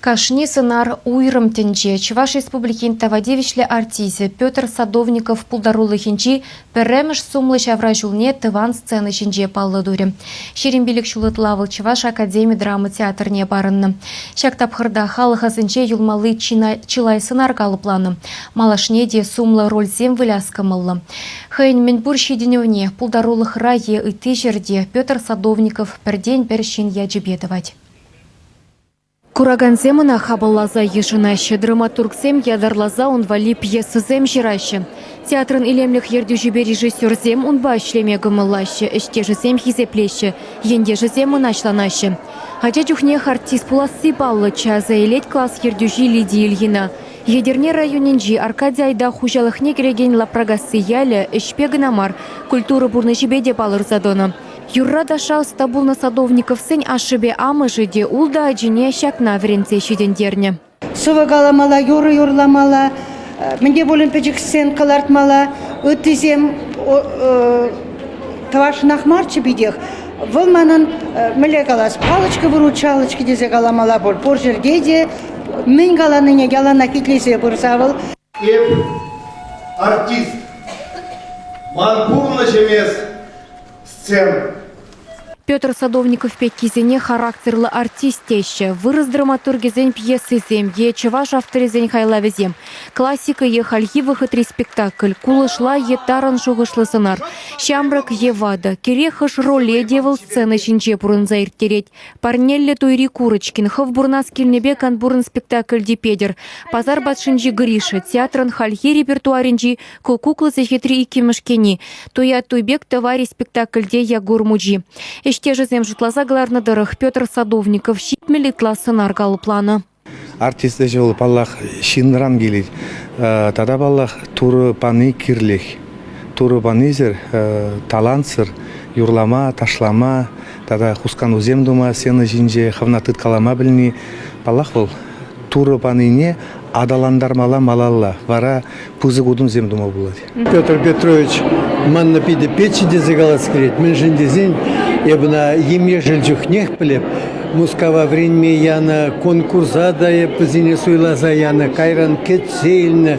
Кашни сынар уйрым тенче Чуваш Республикин тавадевишле артизе Петр Садовников пулдарулы хинчи пірреміш сумлы шавра жулне тыван сцены шинче паллы дуре. Шерембилік шулытлавыл Чуваш Академия драмы театрне барынны. Шак тапхырда халыха сынче юлмалы чилай сынар галыпланы. Малашне де сумлы роль зем выляскамыллы. Хэйн менбур шеденевне пулдарулых рае ыты жерде Петр Садовников пірден першин яджибедовать. Кураганзем на хабаллаза ешынаще, драматургсем ядарлаза он вали пьесызем жираще. Театрын илемлих ердюжибе режиссерзем он башлеме гымылаще, эштежізем хизеплеще, ендежізем ыначланаще. Хача чухнех артист пуласы баллы чаза елет класс ердюжи Лидия Ильина. Едерне районенжи Аркадий айда хужалыхне кереген лапрагасы яле, эшпегінамар, культура бурнышибе де балыр задона. Юрра дашал стабулна Садовников сын ашыбе амыжыде улда аджине шакна веренце шидендерне. Сува галамала, юрламала, мне болен печек сцен калартмала, өтізем тавашынақ марчы бидех. Выл манын міле галас палычка выручалычка дезе галамала бол. Пор жерде де мен галаныне галана кетлесе бұрсавыл. Артист, манпурна жемес сцен. Петр Садовников пекизене характерлы артистеще, вырос драматургизен пьесызем, е Чуваш авторизен хайлавизем. Классика е хальгивых и спектакль, кулышла е таран шугышлы сынар. Шамрак е вада, керехыш роле девыл сцены шинче пурын заиртереть. Парнелле туйри Курочкин, хов бурнас кильнебе канбурын спектакль дипедер. Пазар батшинжи Гриша, театрын хальги репертуаринжи, кукуклы захитри и кимышкени. Туя туйбек товари спектакль де ягур муджи. Эштежізем жутлаза гларнадырых Петр Садовников щитмели тласын аргалы планы. Артист жолы паллах шинран келет. Тада паллах туры паны кирлех. Туры панызер талантсыр, юрлама, ташлама, тада хускан узем дума, сені жинже хавнатыт калама біліне. Паллах бол туры паныне адаландармала малалла. Вара пузы гудун зем дума болады. Петр Петрович манна пиде печи дезегалас керет. Мен жіндезен ебна еме жылжухнех білеп. Мускава времени яна конкурса да пызине суйлаза яна кайран кетсейлны.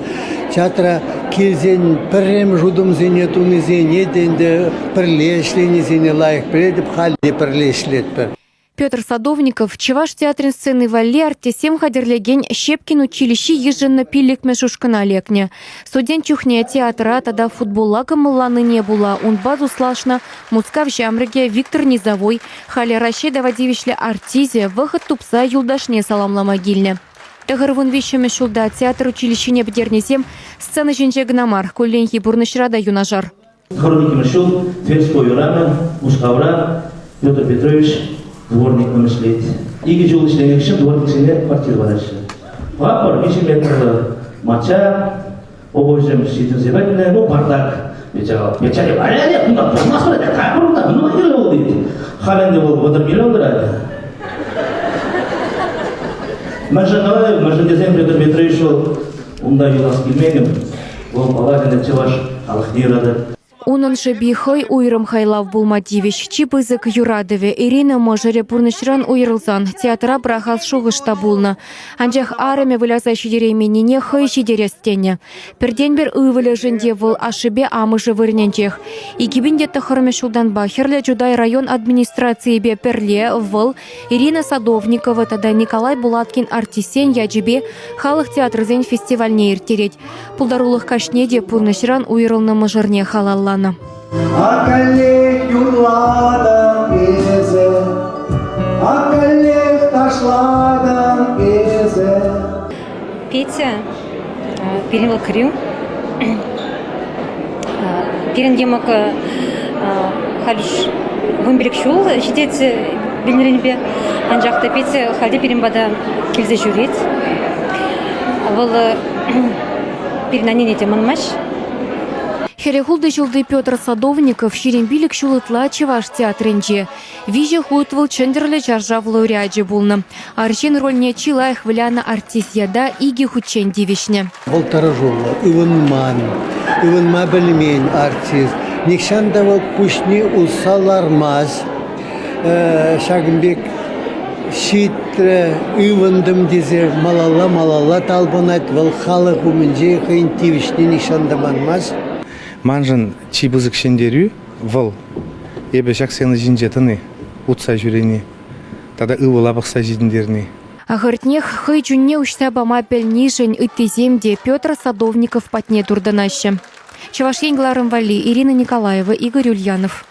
Чатра келзен піррем жудым зене туны зене денде пірлешлені зене лайық предіп халде пірлешлет пір. Петр Садовников, Чуваш театрин сцены валли артисем хадерлеген Щепкин училище еженно пилик мешушкана лекне. Студент чухне театра тада футбола гамылланы не була. Он базу слашна, муцка в жамрыге Виктор Низовой, халя Ращеда Вадивишле артизе, выход тупса юлдашне саламла могильне. Тагырвын вещами шулда театр училище не бдернезем, сцена женже гнамар, кулленхи бурнышрада юнажар. Хроники мышул, Тверской юрана, Мускавра, Петр Петрович, дворник мышлет. Иги жылышын екшін дворник сене квартира бадашы. Папор, 5 метрлы мача, обойжем шитін зебәтіне, ну бардак. Бечаре баряне, бұнда болмас бұрады, қайпырында, бұны келі ол дейді. Халенде бол, бұдыр миллион дұрады. Мәжіндезен Петр Петрович ол, онда юлас келмегім, ол балағында Чуваш халық дейрады. Унын шебихой уйрым хайлав булмадивич, чипызык юрадове, Ирина можере пурнышран уйрылзан, театра брахал шуғышта булна. Анжақ араме выляза шидеременіне хай шидерестене. Перден бір ұйвылы жынде выл ашыбе амыжы вырненчех. Игибінде тахырме шулдан бахерле Жудай район администрации бе перле выл Ирина Садовникова тада Николай Булаткин артисен яджибе халық театрзен фестивальне иртереть. Пулдарулық кашнеде пурнышран уйрылны мыжырне халаллан. Акалек юрладым безе, акалек ташладым безе. Петя перевел крю. Перендемок халюш вымбелек шул, жидет бельнеренбе. Анжақта Петя халде перембада келзе жүрет. Бұл перенанен ете манмаш. Херехулды жылды Петр Садовников шеренбилік шулытла Чуваш театрынже. Виже хулытвыл чендерлі жаржав лауреаджи булны. Аржен рольне чилайх вляна артист яда иги хучен девишне. Ол таражолы, ывынма білмен артист. Некшанда ол күшне ұлсалармаз. Шагынбек Щитра, ывандым дезе, малала талбанат, вал халық умынже, хайн тивишни нишандаманмаз. Манжын чибызык шендерю выл эбе шаксені жинжетіні утса жүрені тада ывыла бақса жидіндеріне. Агыртнех хый жүнне учса бама пельнишень ыттеземде Петр Садовников патне турданаще. Чевашень Гларым Вали, Ирина Николаева, Игорь Ульянов.